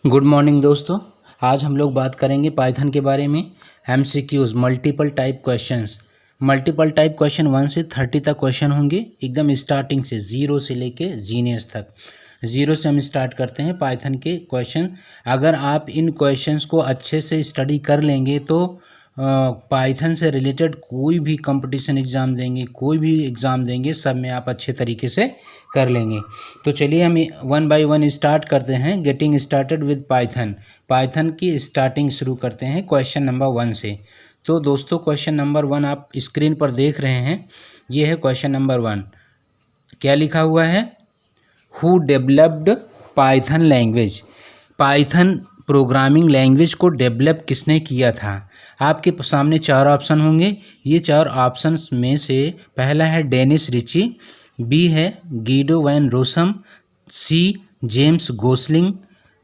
Good morning दोस्तों। आज हम लोग बात करेंगे पाइथन के बारे में। MCQs multiple type questions. Multiple type question 1 से 30 तक क्वेश्चन होंगे, एकदम स्टार्टिंग से 0 से लेके जीनियस तक। 0 से हम स्टार्ट करते हैं पाइथन के क्वेश्चन। अगर आप इन क्वेश्चंस को अच्छे से स्टडी कर लेंगे तो पाइथन से रिलेटेड कोई भी कंपटीशन एग्ज़ाम देंगे, कोई भी एग्ज़ाम देंगे, सब में आप अच्छे तरीके से कर लेंगे। तो चलिए हम 1 बाय 1 स्टार्ट करते हैं। Getting started with Python. Python की स्टार्टिंग शुरू करते हैं क्वेश्चन नंबर 1 से। तो दोस्तों क्वेश्चन नंबर 1 आप स्क्रीन पर देख रहे हैं, ये है क्वेश्चन नंबर 1। क्या लिखा हुआ है? Who developed Python language. Python programming language को डेवलप किसने किया था? आपके सामने 4 ऑप्शन होंगे। ये 4 ऑप्शंस में से पहला है डेनिस रिची, बी है Guido van Rossum, C James Gosling,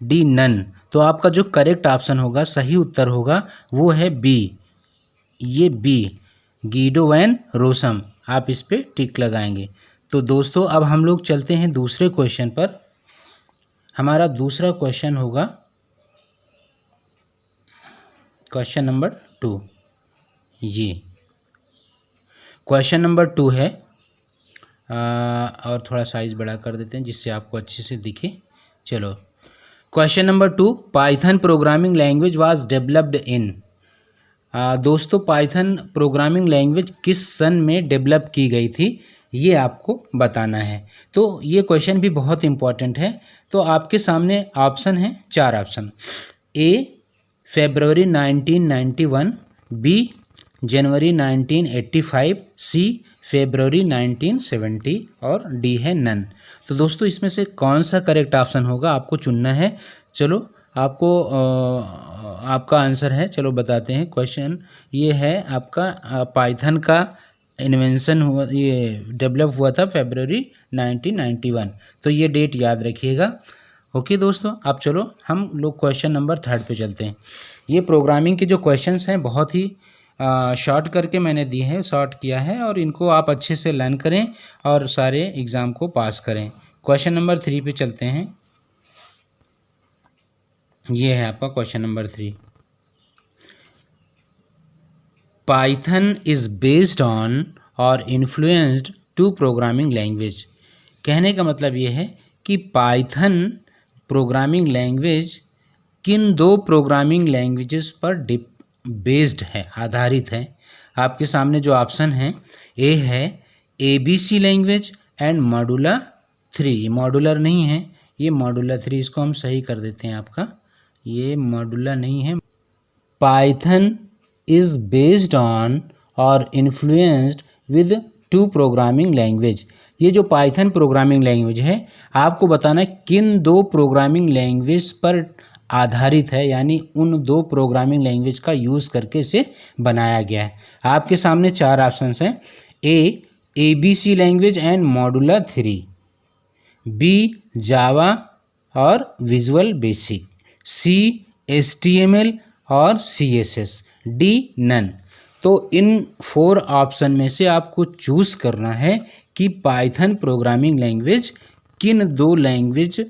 D none. तो आपका जो करेक्ट ऑप्शन होगा, सही उत्तर होगा, वो है बी। ये बी गीडो वैन रोसम, आप इस पर टिक लगाएंगे। तो दोस्तों अब हम लोग चलते हैं दूसरे क्वेश्चन पर। हमारा दूसरा क्वेश्चन होगा क्वेश्चन नंबर 2। ये क्वेश्चन नंबर 2 है, और थोड़ा साइज बड़ा कर देते हैं जिससे आपको अच्छे से दिखे। चलो, question number 2, Python programming language was developed in. दोस्तों पाइथन प्रोग्रामिंग लैंग्वेज किस सन में डेवलप की गई थी, ये आपको बताना है। तो ये क्वेश्चन भी बहुत इम्पॉर्टेंट है। तो आपके सामने ऑप्शन है, 4 ऑप्शन। ए फरवरी 1991, बी जनवरी 1985, सी फरवरी 1970 और डी है नन। तो दोस्तों इसमें से कौन सा करेक्ट ऑप्शन होगा, आपको चुनना है। चलो आपको आपका आंसर है, चलो बताते हैं। क्वेश्चन ये है आपका, पाइथन का इन्वेंशन हुआ, ये डेवलप हुआ था फरवरी 1991। तो ये डेट याद रखिएगा। ओके दोस्तों, अब चलो हम लोग क्वेश्चन नंबर 3 पे चलते हैं। ये प्रोग्रामिंग के जो क्वेश्चंस हैं बहुत ही शॉर्ट करके मैंने दिए हैं, शॉर्ट किया है, और इनको आप अच्छे से लर्न करें और सारे एग्ज़ाम को पास करें। क्वेश्चन नंबर 3 पे चलते हैं। ये है आपका question number 3। Python is based on और इन्फ्लुएंस्ड टू प्रोग्रामिंग लैंग्वेज। कहने का मतलब ये है कि पाइथन प्रोग्रामिंग लैंग्वेज किन 2 प्रोग्रामिंग लैंग्वेजेस पर बेस्ड है, आधारित है। आपके सामने जो ऑप्शन हैं, ए है ABC लैंग्वेज एंड मॉडुला 3। ये मॉडुलर नहीं है, ये मॉडुला 3, इसको हम सही कर देते हैं। आपका ये मॉडुला नहीं है। पाइथन इज़ बेस्ड ऑन और इन्फ्लुएंस्ड विद 2 प्रोग्रामिंग लैंग्वेज। ये जो पाइथन प्रोग्रामिंग लैंग्वेज है, आपको बताना है किन 2 प्रोग्रामिंग लैंग्वेज पर आधारित है, यानी उन 2 प्रोग्रामिंग लैंग्वेज का यूज़ करके इसे बनाया गया है। आपके सामने 4 ऑप्शंस हैं। ए ABC language and Modula 3, B जावा और विजुअल बेसिक, सी HTML और CSS, डी नन। तो इन 4 ऑप्शन में से आपको चूज़ करना है कि पाइथन प्रोग्रामिंग लैंग्वेज किन 2 लैंग्वेज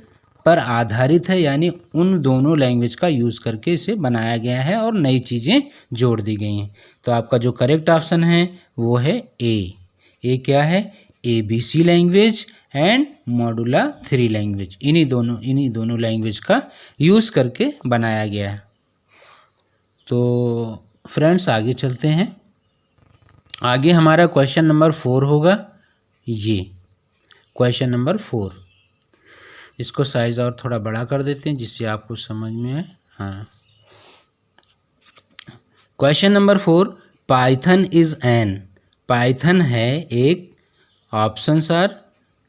पर आधारित है, यानी उन दोनों लैंग्वेज का यूज़ करके इसे बनाया गया है और नई चीज़ें जोड़ दी गई हैं। तो आपका जो करेक्ट ऑप्शन है वो है ए क्या है? ABC language and Modula 3 language. इन्हीं दोनों लैंग्वेज का यूज़ करके बनाया गया है। तो फ्रेंड्स आगे चलते हैं। आगे हमारा क्वेश्चन नंबर 4 होगा। ये क्वेश्चन नंबर 4, इसको साइज़ और थोड़ा बड़ा कर देते हैं जिससे आपको समझ में आए। हाँ, question number 4, Python is an. Python है एक, options are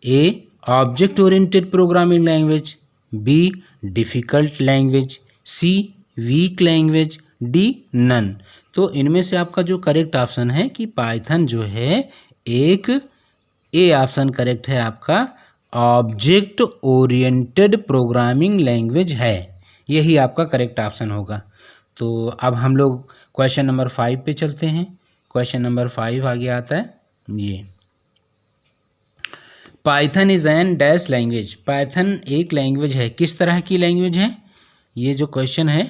A object oriented programming language, B difficult language, C weak language, D none. तो इनमें से आपका जो करेक्ट ऑप्शन है कि पाइथन जो है एक, ए ऑप्शन करेक्ट है आपका, ऑब्जेक्ट ओरिएंटेड प्रोग्रामिंग लैंग्वेज है। यही आपका करेक्ट ऑप्शन होगा। तो अब हम लोग क्वेश्चन नंबर 5 पे चलते हैं। क्वेश्चन नंबर 5 आगे आता है। ये Python is N dash language. Python एक लैंग्वेज है, किस तरह की लैंग्वेज है? ये जो क्वेश्चन है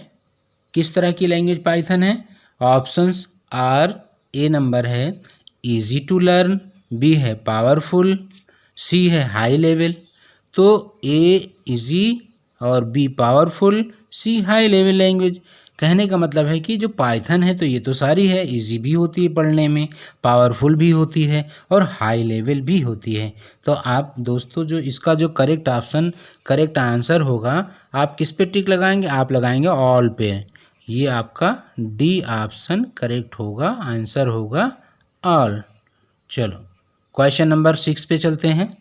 किस तरह की लैंग्वेज पाइथन है? ऑप्शंस आर, ए नंबर है इजी टू लर्न, बी है पावरफुल, सी है हाई लेवल। तो ए इजी और B powerful, C high level language. कहने का मतलब है कि जो पाइथन है तो ये तो सारी है, इजी भी होती है पढ़ने में, पावरफुल भी होती है और हाई लेवल भी होती है। तो आप दोस्तों जो इसका जो करेक्ट आंसर होगा, आप किस पे टिक लगाएंगे? आप लगाएंगे ऑल पे। ये आपका डी ऑप्शन करेक्ट होगा, आंसर होगा ऑल। चलो क्वेश्चन नंबर 6 पे चलते हैं।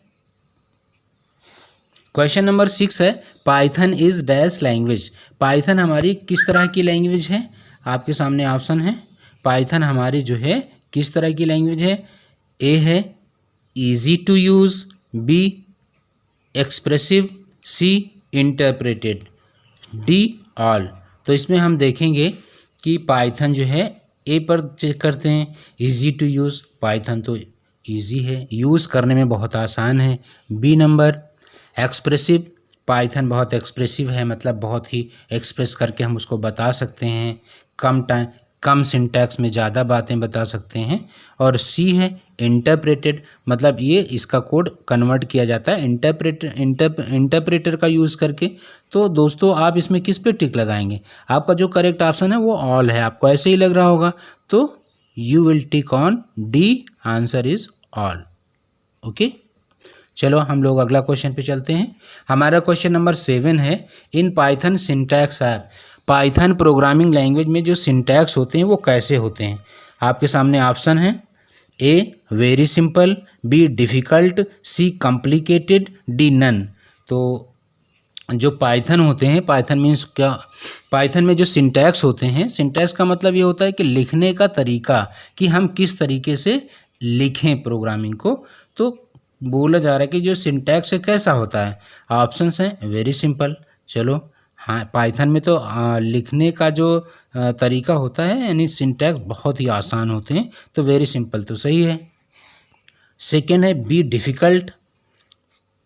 क्वेश्चन नंबर 6 है Python is dash language. Python हमारी किस तरह की लैंग्वेज है? आपके सामने ऑप्शन है। पाइथन हमारी जो है किस तरह की लैंग्वेज है? ए है easy to use, B expressive, C interpreted, D all. तो इसमें हम देखेंगे कि पाइथन जो है ए पर चेक करते हैं। इजी टू यूज़, पाइथन तो इजी है, यूज़ करने में बहुत आसान है। बी नंबर एक्सप्रेसिव, पाइथन बहुत एक्सप्रेसिव है, मतलब बहुत ही एक्सप्रेस करके हम उसको बता सकते हैं, कम सिंटैक्स में ज़्यादा बातें बता सकते हैं। और सी है इंटरप्रेटेड, मतलब ये इसका कोड कन्वर्ट किया जाता है इंटरप्रेटर का यूज़ करके। तो दोस्तों आप इसमें किस पे टिक लगाएंगे? आपका जो करेक्ट ऑप्शन है वो ऑल है, आपको ऐसे ही लग रहा होगा, तो you will tick on D, answer is all. Okay, चलो हम लोग अगला क्वेश्चन पे चलते हैं। हमारा क्वेश्चन नंबर 7 है in Python syntax are. Python programming language में जो सिंटैक्स होते हैं वो कैसे होते हैं? आपके सामने ऑप्शन है। A very simple, B difficult, C complicated, D none. तो जो पाइथन होते हैं, पाइथन मीन्स क्या? पाइथन में जो सिंटैक्स होते हैं, सिंटैक्स का मतलब ये होता है कि लिखने का तरीका, कि हम किस तरीके से लिखें प्रोग्रामिंग को। तो बोला जा रहा है कि जो सिंटैक्स है कैसा होता है? ऑप्शंस हैं वेरी सिंपल। चलो हाँ, पाइथन में तो लिखने का जो तरीका होता है यानी सिंटैक्स बहुत ही आसान होते हैं, तो वेरी सिंपल तो सही है। सेकेंड है बी डिफ़िकल्ट।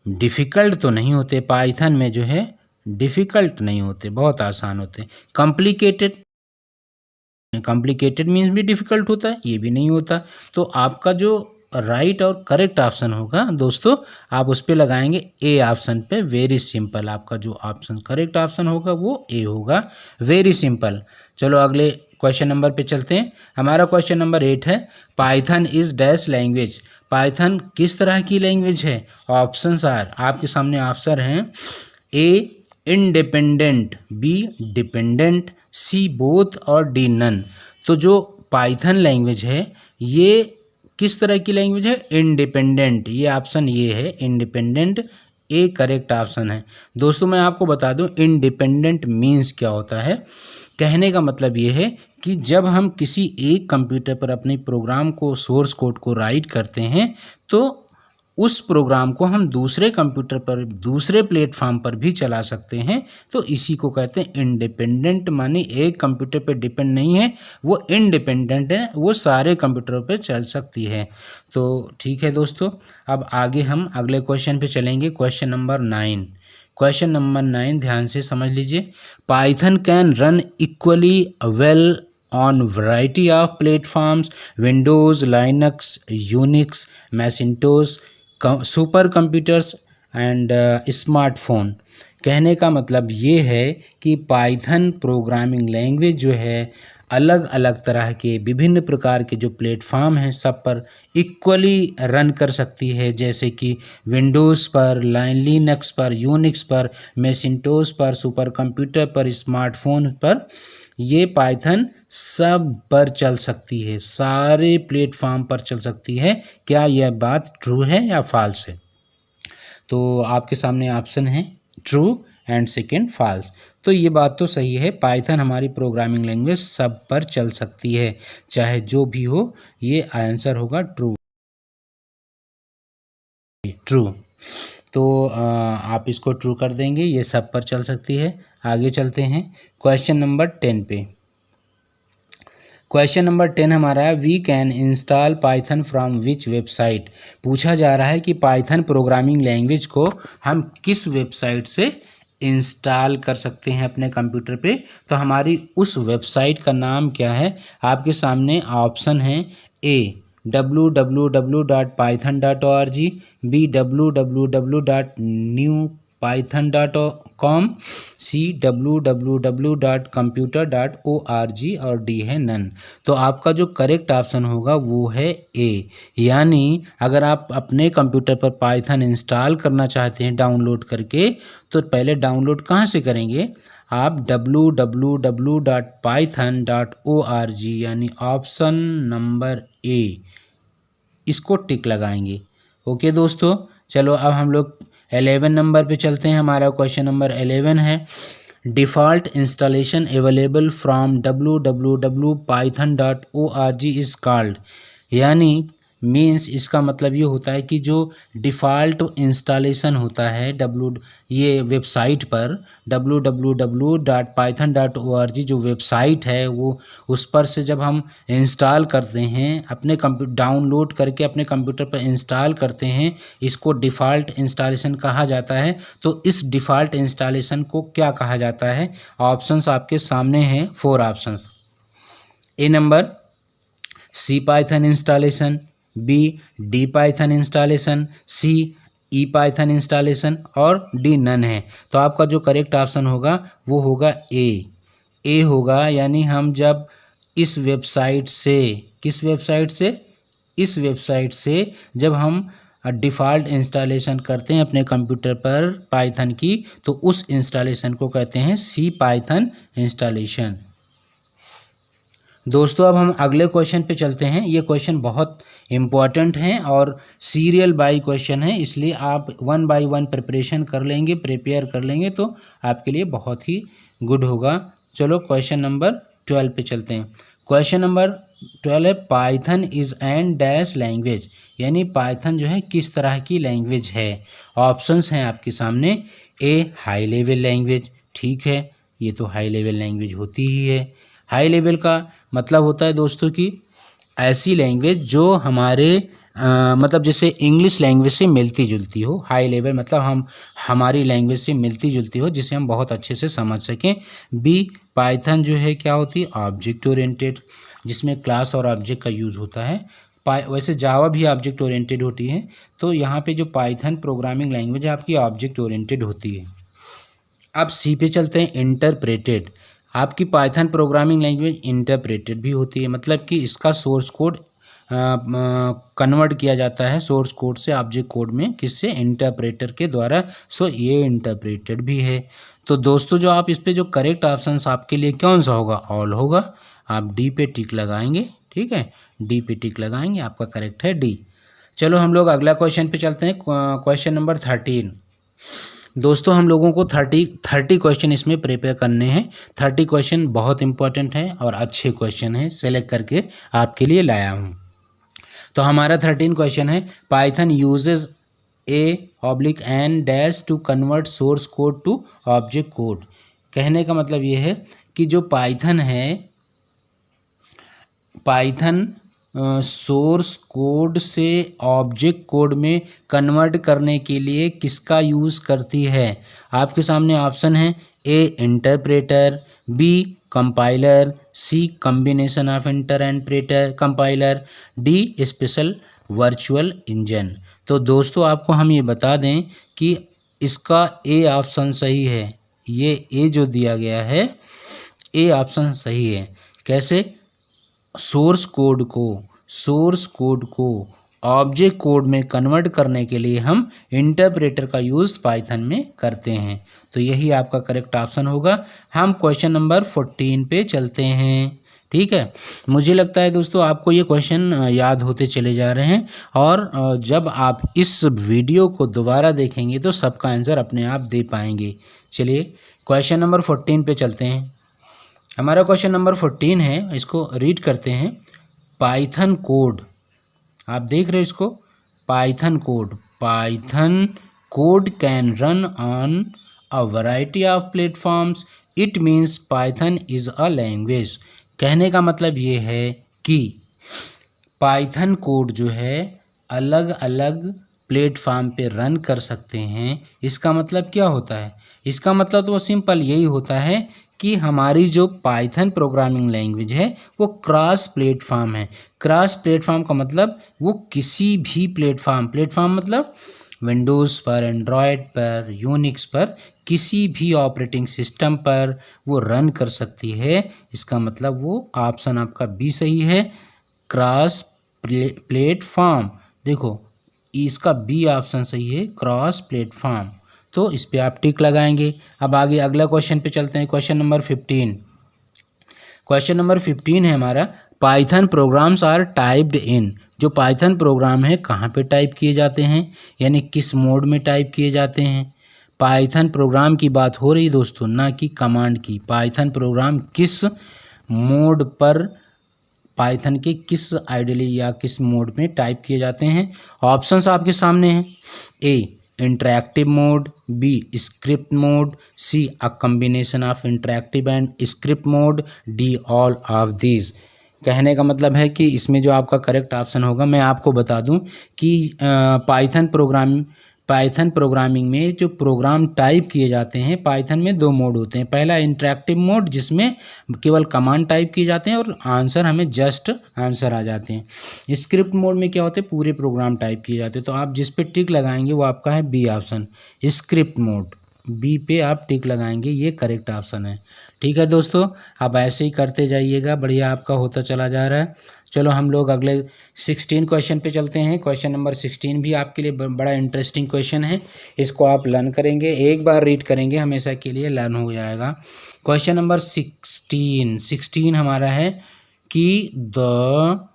डिफ़िकल्ट तो नहीं होते पाइथन में, जो है डिफ़िकल्ट नहीं होते, बहुत आसान होते हैं। कॉम्प्लिकेटेड, कॉम्प्लिकेटेड मीन्स भी डिफ़िकल्ट होता है, ये भी नहीं होता। तो आपका जो राइट और करेक्ट ऑप्शन होगा दोस्तों, आप उस पर लगाएंगे ए ऑप्शन पे, वेरी सिंपल। आपका जो ऑप्शन करेक्ट ऑप्शन होगा वो ए होगा, वेरी सिंपल। चलो अगले क्वेश्चन नंबर पे चलते हैं। हमारा क्वेश्चन नंबर 8 है Python is dash language. Python किस तरह की लैंग्वेज है? ऑप्शंस आर, आपके सामने ऑप्शन हैं। A independent, B dependent, C both और डी नन। तो जो पाइथन लैंग्वेज है ये किस तरह की लैंग्वेज है? इंडिपेंडेंट, ये ऑप्शन ये है इंडिपेंडेंट, ए करेक्ट ऑप्शन है। दोस्तों मैं आपको बता दूं इंडिपेंडेंट मीन्स क्या होता है। कहने का मतलब ये है कि जब हम किसी एक कंप्यूटर पर अपने प्रोग्राम को, सोर्स कोड को राइट करते हैं, तो उस प्रोग्राम को हम दूसरे कंप्यूटर पर, दूसरे प्लेटफॉर्म पर भी चला सकते हैं। तो इसी को कहते हैं इंडिपेंडेंट, माने एक कंप्यूटर पर डिपेंड नहीं है, वो इंडिपेंडेंट है, वो सारे कंप्यूटरों पर चल सकती है। तो ठीक है दोस्तों, अब आगे हम अगले क्वेश्चन पे चलेंगे। Question number 9। क्वेश्चन नंबर 9 ध्यान से समझ लीजिए। Python can run equally well on variety of platforms, Windows, Linux, Unix, Macintosh, super computers and smartphone. कहने का मतलब ये है कि पाइथन प्रोग्रामिंग लैंग्वेज जो है अलग अलग तरह के विभिन्न प्रकार के जो प्लेटफॉर्म हैं सब पर इक्वली रन कर सकती है, जैसे कि विंडोज़ पर, लिनक्स पर, यूनिक्स पर, मैसिंटोश पर, सुपर कंप्यूटर पर, स्मार्टफोन पर, ये पाइथन सब पर चल सकती है, सारे प्लेटफॉर्म पर चल सकती है। क्या यह बात ट्रू है या फॉल्स है? तो आपके सामने ऑप्शन है ट्रू एंड सेकेंड फॉल्स। तो ये बात तो सही है, पाइथन हमारी प्रोग्रामिंग लैंग्वेज सब पर चल सकती है, चाहे जो भी हो। ये आंसर होगा ट्रू। तो आप इसको ट्रू कर देंगे, ये सब पर चल सकती है। आगे चलते हैं क्वेश्चन नंबर 10 पे। क्वेश्चन नंबर 10 हमारा है we can install Python from which website. पूछा जा रहा है कि पाइथन प्रोग्रामिंग लैंग्वेज को हम किस वेबसाइट से इंस्टॉल कर सकते हैं अपने कंप्यूटर पे। तो हमारी उस वेबसाइट का नाम क्या है? आपके सामने ऑप्शन है ए www.python.org, बी www.newpython.com, सी www.computer.org और डी है नन। तो आपका जो करेक्ट ऑप्शन होगा वो है ए। यानी अगर आप अपने कंप्यूटर पर पाइथन इंस्टॉल करना चाहते हैं डाउनलोड करके, तो पहले डाउनलोड कहाँ से करेंगे? आप www.python.org यानी ऑप्शन नंबर ए, इसको टिक लगाएंगे। ओके दोस्तों, चलो अब हम लोग 11 नंबर पे चलते हैं। हमारा क्वेश्चन नंबर 11 है, default installation available from www.python.org is called. यानी मीन्स इसका मतलब ये होता है कि जो डिफ़ॉल्ट इंस्टॉलेशन होता है ये वेबसाइट पर www.python.org जो वेबसाइट है, वो उस पर से जब हम इंस्टॉल करते हैं अपने डाउनलोड करके अपने कंप्यूटर पर इंस्टॉल करते हैं, इसको डिफ़ॉल्ट इंस्टॉलेशन कहा जाता है। तो इस डिफ़ॉल्ट इंस्टॉलेशन को क्या कहा जाता है? ऑप्शंस आपके सामने हैं, 4 options. A number C Python installation, B D Python installation, C E Python installation और डी नन है। तो आपका जो करेक्ट ऑप्शन होगा वो होगा ए होगा। यानी हम जब इस वेबसाइट से, किस वेबसाइट से? इस वेबसाइट से जब हम डिफ़ॉल्ट इंस्टॉलेशन करते हैं अपने कंप्यूटर पर पाइथन की, तो उस इंस्टॉलेशन को कहते हैं सी पाइथन इंस्टॉलेशन। दोस्तों अब हम अगले क्वेश्चन पे चलते हैं। ये क्वेश्चन बहुत इम्पॉर्टेंट हैं और सीरियल बाय क्वेश्चन है, इसलिए आप 1 बाय 1 प्रिपेयर कर लेंगे तो आपके लिए बहुत ही गुड होगा। चलो क्वेश्चन नंबर 12 पे चलते हैं। क्वेश्चन नंबर 12 है, Python is N dash language. यानी पाइथन जो है किस तरह की लैंग्वेज है? ऑप्शंस हैं आपके सामने। ए हाई लेवल लैंग्वेज, ठीक है, ये तो हाई लेवल लैंग्वेज होती ही है। हाई लेवल का मतलब होता है दोस्तों कि ऐसी लैंग्वेज जो हमारे मतलब जैसे इंग्लिश लैंग्वेज से मिलती जुलती हो। हाई लेवल मतलब हमारी लैंग्वेज से मिलती जुलती हो, जिसे हम बहुत अच्छे से समझ सकें। बी पाइथन जो है क्या होती है? ऑब्जेक्ट ओरिएंटेड, जिसमें क्लास और ऑब्जेक्ट का यूज़ होता है। वैसे जावा भी ऑब्जेक्ट ओरिएंटेड होती है, तो यहाँ पे जो पाइथन प्रोग्रामिंग लैंग्वेज है आपकी ऑब्जेक्ट ओरिएंटेड होती है। अब सी पे चलते हैं, इंटरप्रेटेड। आपकी पाइथन प्रोग्रामिंग लैंग्वेज इंटरप्रेटेड भी होती है, मतलब कि इसका सोर्स कोड कन्वर्ट किया जाता है सोर्स कोड से ऑब्जेक्ट कोड में, किससे? इंटरप्रेटर के द्वारा। सो ये इंटरप्रेटेड भी है। तो दोस्तों जो आप इस पे जो करेक्ट ऑप्शन आपके लिए कौन सा होगा? ऑल होगा। आप डी पे टिक लगाएंगे, ठीक है, डी पे टिक लगाएंगे, आपका करेक्ट है डी। चलो हम लोग अगला क्वेश्चन पे चलते हैं। Question number 13। दोस्तों हम लोगों को 30 क्वेश्चन इसमें प्रिपेयर करने हैं। 30 क्वेश्चन बहुत इंपॉर्टेंट हैं और अच्छे क्वेश्चन हैं, सेलेक्ट करके आपके लिए लाया हूँ। तो हमारा 13 क्वेश्चन है, Python uses (n) to convert source code to object code. कहने का मतलब ये है कि जो पाइथन है, पाइथन सोर्स कोड से ऑब्जेक्ट कोड में कन्वर्ट करने के लिए किसका यूज़ करती है? आपके सामने ऑप्शन है, A interpreter, B compiler, C combination of interpreter compiler, D special virtual engine. तो दोस्तों आपको हम ये बता दें कि इसका ए ऑप्शन सही है। ये ए जो दिया गया है, ए ऑप्शन सही है। कैसे? सोर्स कोड को ऑब्जेक्ट कोड में कन्वर्ट करने के लिए हम इंटरप्रेटर का यूज़ पाइथन में करते हैं। तो यही आपका करेक्ट ऑप्शन होगा। हम क्वेश्चन नंबर 14 पे चलते हैं, ठीक है। मुझे लगता है दोस्तों आपको ये क्वेश्चन याद होते चले जा रहे हैं और जब आप इस वीडियो को दोबारा देखेंगे तो सबका आंसर अपने आप दे पाएंगे। चलिए क्वेश्चन नंबर 14 पे चलते हैं। हमारा क्वेश्चन नंबर 14 है, इसको रीड करते हैं। पाइथन कोड, आप देख रहे हो इसको, Python code can run on a variety of platforms, it means Python is a language. कहने का मतलब ये है कि पाइथन कोड जो है अलग अलग प्लेटफॉर्म पे रन कर सकते हैं। इसका मतलब क्या होता है? इसका मतलब तो सिंपल यही होता है कि हमारी जो पाइथन प्रोग्रामिंग लैंग्वेज है वो क्रॉस प्लेटफॉर्म है। क्रॉस प्लेटफॉर्म का मतलब वो किसी भी प्लेटफॉर्म मतलब विंडोज़ पर, एंड्रॉयड पर, यूनिक्स पर, किसी भी ऑपरेटिंग सिस्टम पर वो रन कर सकती है। इसका मतलब वो ऑप्शन आपका बी सही है, क्रॉस प्लेटफॉर्म। देखो इसका बी ऑप्शन सही है, क्रॉस प्लेटफॉर्म। तो इस पे आप टिक लगाएंगे। अब आगे अगला क्वेश्चन पे चलते हैं, क्वेश्चन नंबर 15। क्वेश्चन नंबर 15 है हमारा, Python programs are typed in. जो पाइथन प्रोग्राम है कहाँ पे टाइप किए जाते हैं, यानी किस मोड में टाइप किए जाते हैं। पाइथन प्रोग्राम की बात हो रही दोस्तों, ना कि कमांड की। पाइथन प्रोग्राम किस मोड पर, पाइथन के किस आइडली या किस मोड में टाइप किए जाते हैं। ऑप्शंस आपके सामने हैं। A interactive mode, B script mode, C a combination of interactive and script mode, D all of these. कहने का मतलब है कि इसमें जो आपका करेक्ट ऑप्शन होगा, मैं आपको बता दूं कि पाइथन प्रोग्रामिंग में जो प्रोग्राम टाइप किए जाते हैं, पाइथन में दो मोड होते हैं। पहला इंटरैक्टिव मोड जिसमें केवल कमांड टाइप किए जाते हैं और आंसर हमें जस्ट आंसर आ जाते हैं। स्क्रिप्ट मोड में क्या होते हैं, पूरे प्रोग्राम टाइप किए जाते हैं। तो आप जिस पे टिक लगाएंगे वो आपका है B option, script mode. B पे आप टिक लगाएंगे, ये करेक्ट ऑप्शन है। ठीक है दोस्तों, आप ऐसे ही करते जाइएगा, बढ़िया आपका होता चला जा रहा है। चलो हम लोग अगले 16 क्वेश्चन पे चलते हैं। क्वेश्चन नंबर 16 भी आपके लिए बड़ा इंटरेस्टिंग क्वेश्चन है। इसको आप लर्न करेंगे, एक बार रीड करेंगे हमेशा के लिए लर्न हो जाएगा। क्वेश्चन नंबर 16 हमारा है कि the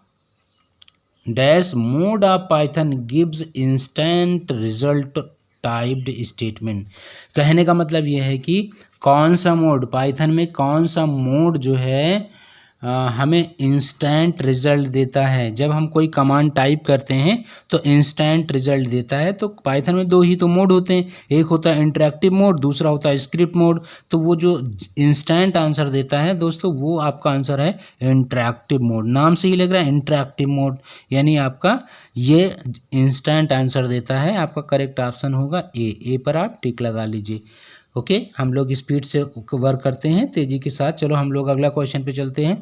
dash mode of Python gives instant result typed statement. कहने का मतलब यह है कि कौन सा मोड, पाइथन में कौन सा मोड जो है हमें इंस्टेंट रिजल्ट देता है। जब हम कोई कमांड टाइप करते हैं तो इंस्टेंट रिजल्ट देता है। तो पाइथन में दो ही तो मोड होते हैं, एक होता है इंटरैक्टिव मोड, दूसरा होता है स्क्रिप्ट मोड। तो वो जो इंस्टेंट आंसर देता है दोस्तों, वो आपका आंसर है इंटरैक्टिव मोड। नाम से ही लग रहा है इंटरैक्टिव मोड, यानी आपका ये इंस्टेंट आंसर देता है। आपका करेक्ट ऑप्शन होगा ए पर आप टिक लगा लीजिए। ओके, हम लोग स्पीड से वर्क करते हैं, तेज़ी के साथ। चलो हम लोग अगला क्वेश्चन पे चलते हैं।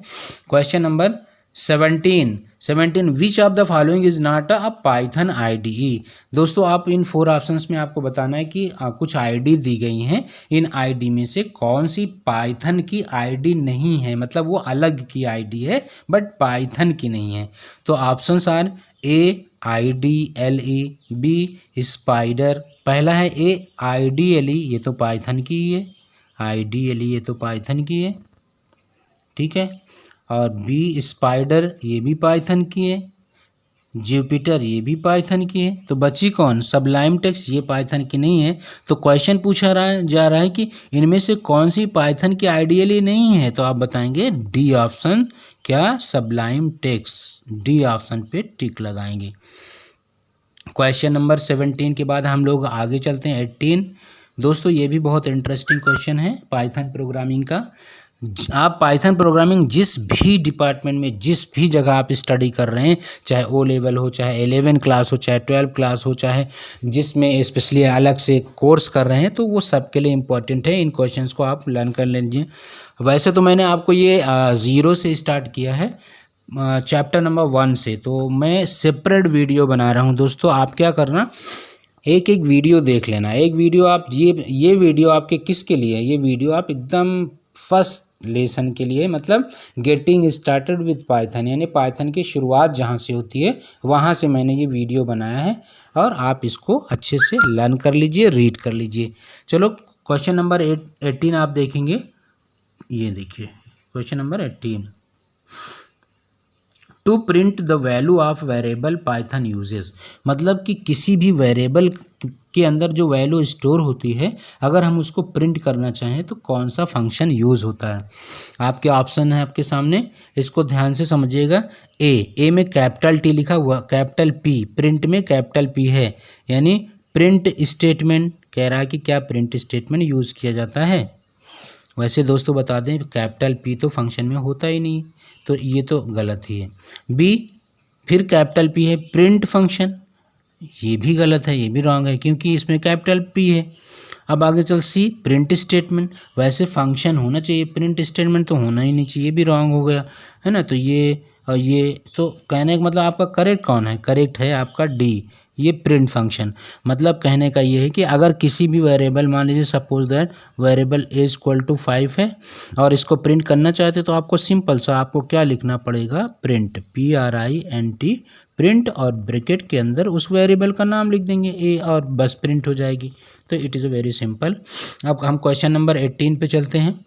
Question number 17 which of the following is not a Python IDE। दोस्तों आप इन 4 ऑप्शंस में आपको बताना है कि कुछ ID दी गई हैं, इन ID में से कौन सी पाइथन की ID नहीं है, मतलब वो अलग की ID है बट पाइथन की नहीं है। तो options are A IDLE, B Spyder. पहला है ए IDLE, ये तो पाइथन की ही है। IDLE ये तो पाइथन की है, ठीक है। और बी स्पाइडर ये भी पाइथन की है। जुपिटर ये भी पाइथन की है। तो बची कौन, सबलाइम टेक्स्ट, ये पाइथन की नहीं है। तो क्वेश्चन पूछा जा रहा है कि इनमें से कौन सी पाइथन की IDLE नहीं है। तो आप बताएंगे डी ऑप्शन, क्या, सबलाइम टेक्स्ट। डी ऑप्शन पे टिक लगाएंगे। क्वेश्चन नंबर 17 के बाद हम लोग आगे चलते हैं 18। दोस्तों ये भी बहुत इंटरेस्टिंग क्वेश्चन है पाइथन प्रोग्रामिंग का। आप पाइथन प्रोग्रामिंग जिस भी डिपार्टमेंट में, जिस भी जगह आप स्टडी कर रहे हैं, चाहे O लेवल हो, चाहे 11 क्लास हो, चाहे 12 क्लास हो, चाहे जिसमें स्पेशली अलग से कोर्स कर रहे हैं, तो वो सबके लिए इम्पोर्टेंट है। इन क्वेश्चंस को आप लर्न कर लीजिए। वैसे तो मैंने आपको ये 0 से स्टार्ट किया है, चैप्टर नंबर 1 से। तो मैं सेपरेट वीडियो बना रहा हूँ दोस्तों। आप क्या करना, एक एक वीडियो देख लेना। एक वीडियो आप ये वीडियो आपके किसके लिए है, ये वीडियो आप एकदम फर्स्ट लेसन के लिए, मतलब गेटिंग स्टार्टेड विद पाइथन, यानी पाइथन की शुरुआत जहाँ से होती है वहाँ से मैंने ये वीडियो बनाया है। और आप इसको अच्छे से लर्न कर लीजिए, रीड कर लीजिए। चलो क्वेश्चन नंबर 18 आप देखेंगे। ये देखिए question number 18, to print the value of variable Python uses. मतलब कि किसी भी वेरिएबल के अंदर जो वैल्यू स्टोर होती है, अगर हम उसको प्रिंट करना चाहें तो कौन सा फंक्शन यूज़ होता है। आपके ऑप्शन है आपके सामने, इसको ध्यान से समझिएगा। ए में कैपिटल T लिखा हुआ, कैपिटल P, प्रिंट में कैपिटल P है, यानी प्रिंट स्टेटमेंट। कह रहा है कि क्या प्रिंट स्टेटमेंट यूज़ किया जाता है। वैसे दोस्तों बता दें कैपिटल P तो फंक्शन में होता ही नहीं, तो ये तो गलत ही है। बी फिर कैपिटल P है, प्रिंट फंक्शन, ये भी गलत है, ये भी रॉन्ग है क्योंकि इसमें कैपिटल पी है। अब आगे चल सी, प्रिंट स्टेटमेंट। वैसे फंक्शन होना चाहिए, प्रिंट स्टेटमेंट तो होना ही नहीं चाहिए, ये भी रॉन्ग हो गया है ना। तो ये तो कहने का मतलब आपका करेक्ट कौन है? करेक्ट है आपका डी, ये प्रिंट फंक्शन। मतलब कहने का ये है कि अगर किसी भी वेरिएबल, मान लीजिए suppose that variable A equal to 5 है और इसको प्रिंट करना चाहते तो आपको सिंपल सा आपको क्या लिखना पड़ेगा? प्रिंट, PRINT, प्रिंट, और ब्रैकेट के अंदर उस वेरिएबल का नाम लिख देंगे ए और बस प्रिंट हो जाएगी। तो it is a very simple. अब हम क्वेश्चन नंबर 18 पे चलते हैं।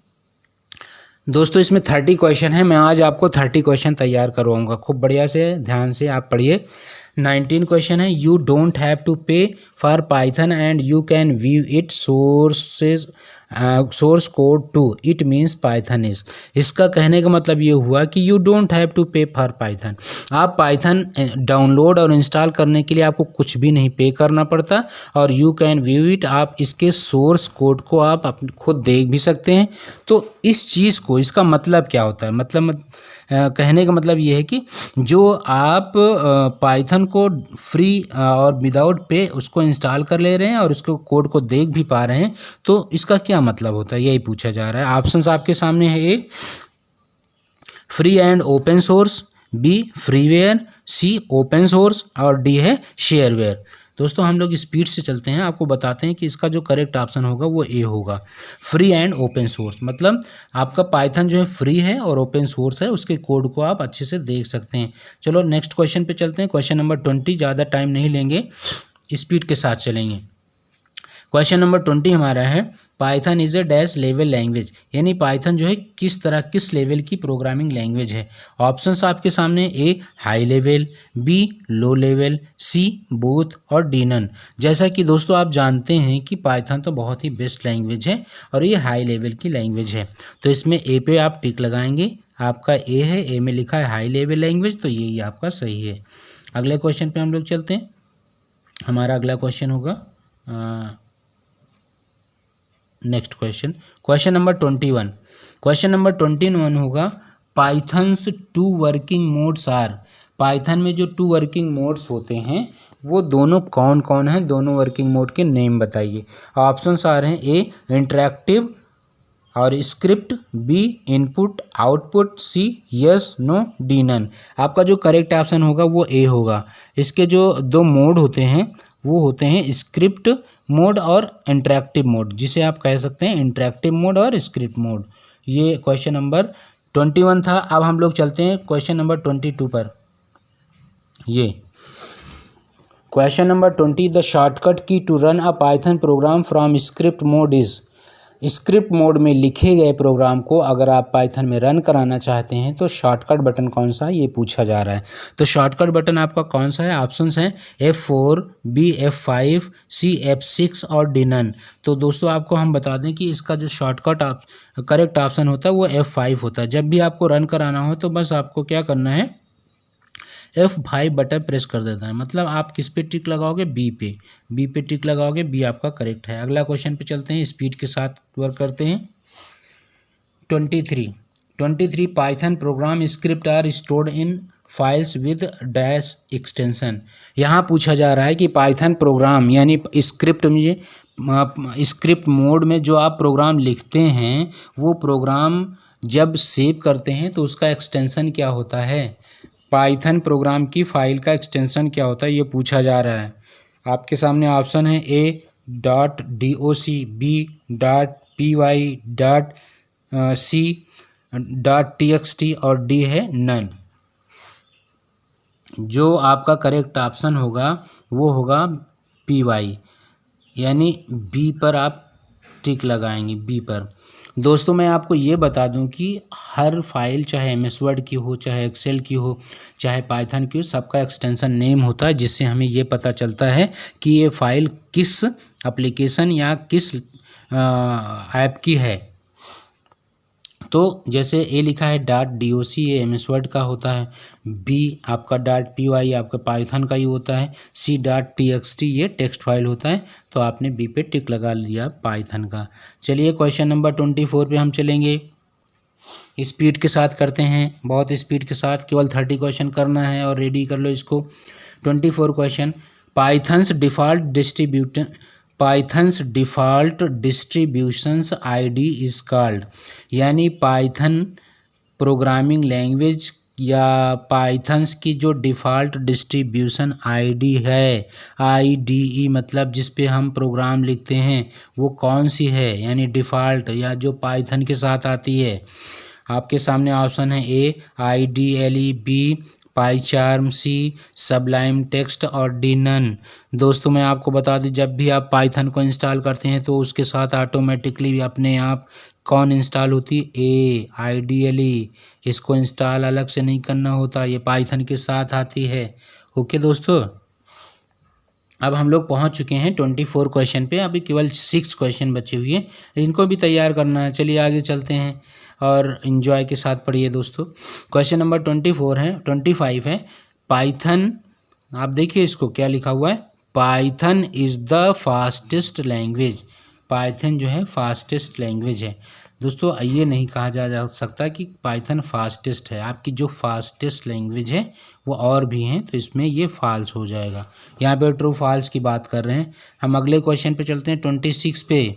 दोस्तों इसमें 30 क्वेश्चन है, मैं आज आपको 30 क्वेश्चन तैयार करवाऊंगा। खूब बढ़िया से ध्यान से आप पढ़िए। 19 क्वेश्चन है, you don't have to pay for Python and you can view it source code too, it means Python is. इसका कहने का मतलब ये हुआ कि you don't have to pay for Python. आप पाइथन डाउनलोड और इंस्टॉल करने के लिए आपको कुछ भी नहीं पे करना पड़ता, और यू कैन व्यू इट, आप इसके सोर्स कोड को आप खुद देख भी सकते हैं। तो इस चीज़ को, इसका मतलब क्या होता है? मतलब कहने का मतलब ये है कि जो आप पाइथन को फ्री और विदाउट पे उसको इंस्टॉल कर ले रहे हैं और उसको कोड को देख भी पा रहे हैं, तो इसका क्या मतलब होता है, यही पूछा जा रहा है। ऑप्शंस आपके सामने है, A free and open source, B freeware, C open source, और डी है शेयरवेयर। दोस्तों हम लोग स्पीड से चलते हैं, आपको बताते हैं कि इसका जो करेक्ट ऑप्शन होगा वो ए होगा, फ्री एंड ओपन सोर्स। मतलब आपका पाइथन जो है फ्री है और ओपन सोर्स है, उसके कोड को आप अच्छे से देख सकते हैं। चलो नेक्स्ट क्वेश्चन पे चलते हैं। क्वेश्चन नंबर 20, ज़्यादा टाइम नहीं लेंगे, स्पीड के साथ चलेंगे। क्वेश्चन नंबर 20 हमारा है, Python is a dash level language, यानी पाइथन जो है किस लेवल की प्रोग्रामिंग लैंग्वेज है। ऑप्शंस आपके सामने, A high level, B low level, C both, और डी नन। जैसा कि दोस्तों आप जानते हैं कि पाइथन तो बहुत ही बेस्ट लैंग्वेज है और ये हाई लेवल की लैंग्वेज है, तो इसमें ए पे आप टिक लगाएंगे। आपका ए है, ए में लिखा है हाई लेवल लैंग्वेज, तो यही आपका सही है। अगले क्वेश्चन पे हम लोग चलते हैं। हमारा अगला क्वेश्चन होगा next question number 21। Question number 21 होगा, Python's 2 working modes are. Python में जो 2 वर्किंग मोड्स होते हैं वो दोनों कौन कौन हैं? दोनों वर्किंग मोड के नेम बताइए। ऑप्शंस आ रहे हैं, ए इंटरैक्टिव और स्क्रिप्ट, बी इनपुट आउटपुट, सी यस नो, डी नन। आपका जो करेक्ट ऑप्शन होगा वो ए होगा। इसके जो 2 मोड होते हैं वो होते हैं स्क्रिप्ट मोड और इंटरैक्टिव मोड, जिसे आप कह सकते हैं इंटरैक्टिव मोड और स्क्रिप्ट मोड। ये क्वेश्चन नंबर 21 था। अब हम लोग चलते हैं क्वेश्चन नंबर 22 पर। ये question number 20, the shortcut key to run a Python program from script mode is. Script mode में लिखे गए प्रोग्राम को अगर आप पाइथन में रन कराना चाहते हैं तो शॉर्टकट बटन कौन सा है, ये पूछा जा रहा है। तो शॉर्टकट बटन आपका कौन सा है? ऑप्शंस हैं F4, B F5, C F6 और डी नन। तो दोस्तों आपको हम बता दें कि इसका जो शॉर्टकट करेक्ट ऑप्शन होता है वो F5 होता है। जब भी आपको रन कराना हो तो बस आपको क्या करना है, F5 बटन प्रेस कर देता है। मतलब आप किस पे टिक लगाओगे? बी पे टिक लगाओगे, बी आपका करेक्ट है। अगला क्वेश्चन पे चलते हैं, स्पीड के साथ वर्क करते हैं। 23 Python program script are stored in files with dash extension. यहाँ पूछा जा रहा है कि पाइथन प्रोग्राम यानी स्क्रिप्ट में, स्क्रिप्ट मोड में जो आप प्रोग्राम लिखते हैं वो प्रोग्राम जब सेव करते हैं तो उसका एक्सटेंशन क्या होता है? पाइथन प्रोग्राम की फाइल का एक्सटेंशन क्या होता है, ये पूछा जा रहा है। आपके सामने ऑप्शन है, a.doc, b.py, c.txt और डी है नन। जो आपका करेक्ट ऑप्शन होगा वो होगा py, यानी बी पर आप टिक लगाएंगे, बी पर। दोस्तों मैं आपको ये बता दूं कि हर फाइल, चाहे MS वर्ड की हो, चाहे एक्सेल की हो, चाहे पाइथन की हो, सबका एक्सटेंशन नेम होता है, जिससे हमें ये पता चलता है कि ये फाइल किस एप्लीकेशन या किस ऐप की है। तो जैसे ए लिखा है .doc, ये MS वर्ड का होता है, बी आपका .py आपका पाइथन का ही होता है, c.txt ये टेक्स्ट फाइल होता है। तो आपने बी पे टिक लगा लिया पाइथन का। चलिए क्वेश्चन नंबर 24 पे हम चलेंगे, स्पीड के साथ करते हैं, बहुत स्पीड के साथ। केवल 30 क्वेश्चन करना है और रेडी कर लो इसको। 24 question, pythons default distributions ID is called, यानी पाइथन प्रोग्रामिंग लैंग्वेज या पाइथन्स की जो डिफ़ॉल्ट डिस्ट्रीब्यूशन आईडी है, आईडीई मतलब जिस पे हम प्रोग्राम लिखते हैं वो कौन सी है, यानी डिफ़ॉल्ट या जो पाइथन के साथ आती है। आपके सामने ऑप्शन है ए IDLE, बी पाईचार्म, सी सबलाइम टेक्स्ट और डी नन। दोस्तों मैं आपको बता दूं, जब भी आप पाइथन को इंस्टॉल करते हैं तो उसके साथ ऑटोमेटिकली अपने आप कौन इंस्टॉल होती है, ए IDLE। इसको इंस्टॉल अलग से नहीं करना होता, ये पाइथन के साथ आती है। ओके दोस्तों, अब हम लोग पहुंच चुके हैं 24 क्वेश्चन पे, अभी केवल 6 क्वेश्चन बचे हुए हैं, इनको भी तैयार करना है। चलिए आगे चलते हैं और इन्जॉय के साथ पढ़िए दोस्तों। क्वेश्चन नंबर 25 है पाइथन। आप देखिए इसको क्या लिखा हुआ है, Python is the fastest language. Python जो है फास्टेस्ट लैंग्वेज है दोस्तों। ये नहीं कहा जा सकता कि पाइथन फास्टेस्ट है, आपकी जो फास्टेस्ट लैंग्वेज है वो और भी हैं, तो इसमें ये फॉल्स हो जाएगा। यहाँ पे ट्रू फॉल्स की बात कर रहे हैं। हम अगले क्वेश्चन पे चलते हैं 26 पे।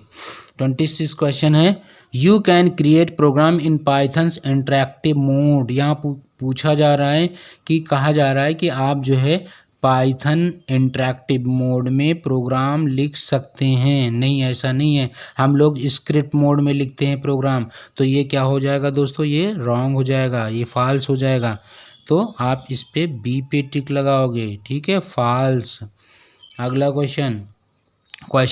26 क्वेश्चन है you can create program in Python's interactive mode. यहाँ पूछा जा रहा है कि कहा जा रहा है कि आप जो है पाइथन इंटरेक्टिव मोड में प्रोग्राम लिख सकते हैं। नहीं, ऐसा नहीं है, हम लोग स्क्रिप्ट मोड में लिखते हैं प्रोग्राम। तो ये क्या हो जाएगा दोस्तों, ये रॉन्ग हो जाएगा, ये फॉल्स हो जाएगा। तो आप इस पे बी पे टिक लगाओगे, ठीक है, फॉल्स। अगला question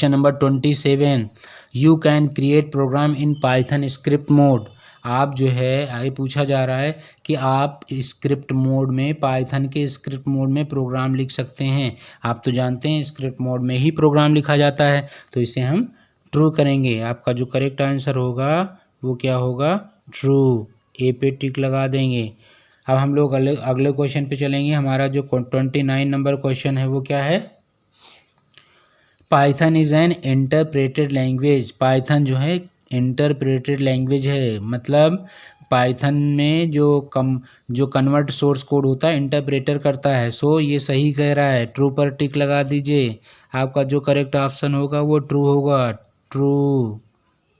number 27 you can create program in Python script mode. आप जो है ये पूछा जा रहा है कि आप स्क्रिप्ट मोड में, पाइथन के स्क्रिप्ट मोड में प्रोग्राम लिख सकते हैं। आप तो जानते हैं स्क्रिप्ट मोड में ही प्रोग्राम लिखा जाता है, तो इसे हम ट्रू करेंगे। आपका जो करेक्ट आंसर होगा वो क्या होगा, ट्रू। ए पे टिक लगा देंगे। अब हम लोग अगले क्वेश्चन पे चलेंगे। हमारा जो 29 नंबर क्वेश्चन है वो क्या है, Python is N interpreted language. Python जो है इंटरप्रेटेड लैंग्वेज है, मतलब पाइथन में जो कन्वर्ट सोर्स कोड होता है इंटरप्रेटर करता है। सो ये सही कह रहा है, ट्रू पर टिक लगा दीजिए। आपका जो करेक्ट ऑप्शन होगा वो ट्रू होगा, ट्रू।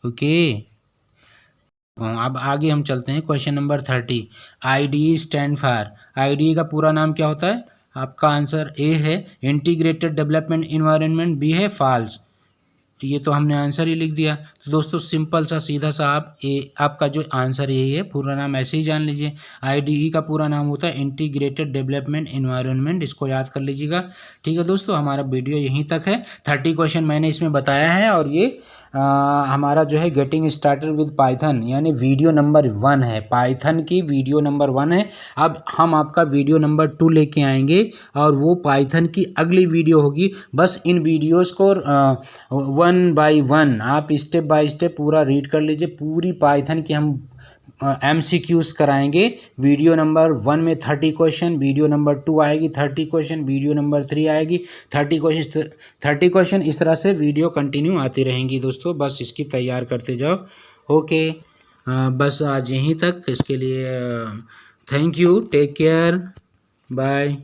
ओके, अब आगे हम चलते हैं। Question number 30 IDE stand for. IDE का पूरा नाम क्या होता है। आपका आंसर ए है इंटीग्रेटेड डेवलपमेंट इन्वायरमेंट, बी है फॉल्स। ये तो हमने आंसर ही लिख दिया। तो दोस्तों सिंपल सा सीधा सा आपका जो आंसर यही है, पूरा नाम ऐसे ही जान लीजिए। IDE का पूरा नाम होता है इंटीग्रेटेड डेवलपमेंट इन्वायरमेंट, इसको याद कर लीजिएगा। ठीक है दोस्तों, हमारा वीडियो यहीं तक है। 30 क्वेश्चन मैंने इसमें बताया है, और ये हमारा जो है गेटिंग स्टार्टेड विद पाइथन यानी वीडियो नंबर 1 है, पाइथन की वीडियो नंबर 1 है। अब हम आपका वीडियो नंबर 2 लेके आएंगे, और वो पाइथन की अगली वीडियो होगी। बस इन वीडियोस को 1 बाय 1 आप स्टेप बाय स्टेप पूरा रीड कर लीजिए। पूरी पाइथन की हम MCQs कराएंगे। वीडियो नंबर 1 में 30 क्वेश्चन, वीडियो नंबर 2 आएगी 30 क्वेश्चन, वीडियो नंबर 3 आएगी 30 क्वेश्चन। इस तरह से वीडियो कंटिन्यू आती रहेंगी दोस्तों, बस इसकी तैयार करते जाओ। ओके, बस आज यहीं तक। इसके लिए thank you, take care, bye.